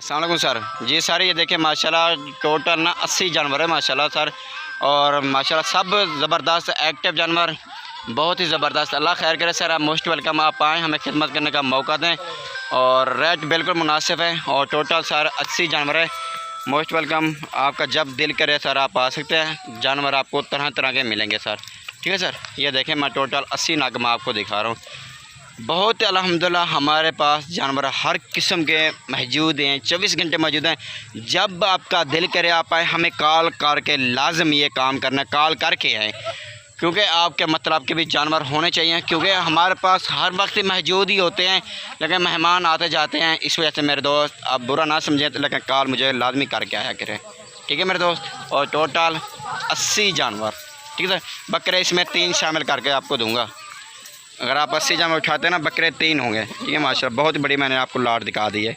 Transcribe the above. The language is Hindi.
अस्सलाम वालेकुम सर। जी सर, ये देखिए माशाल्लाह टोटल ना 80 जानवर है माशाल्लाह सर। और माशाल्लाह सब ज़बरदस्त एक्टिव जानवर, बहुत ही ज़बरदस्त। अल्लाह खैर करे सर। आप मोस्ट वेलकम, आप आएँ, हमें खिदमत करने का मौका दें। और रेट बिल्कुल मुनासिब है और टोटल सर 80 जानवर है। मोस्ट वेलकम, आपका जब दिल करे सर आप आ सकते हैं। जानवर आपको तरह तरह के मिलेंगे सर। ठीक है सर। ये देखें मैं टोटल 80 नग मैं आपको दिखा रहा हूँ। बहुत अल्हम्दुलिल्लाह हमारे पास जानवर हर किस्म के मौजूद हैं, 24 घंटे मौजूद हैं। जब आपका दिल करे आप आए, हमें कॉल करके लाजम ये काम करना, कॉल करके आए, क्योंकि आपके मतलब के भी जानवर होने चाहिए। क्योंकि हमारे पास हर वक्त मौजूद ही होते हैं, लेकिन मेहमान आते जाते हैं। इस वजह से मेरे दोस्त आप बुरा ना समझें, लेकिन कॉल मुझे लाजमी करके आया करें। ठीक है मेरे दोस्त। और टोटल 80 जानवर, ठीक है सर। बकरे इसमें 3 शामिल करके आपको दूँगा। अगर आप 80 जानवर उठाते हैं ना, बकरे 3 होंगे। ठीक है माशाल्लाह, बहुत बड़ी मैंने आपको लाट दिखा दी है।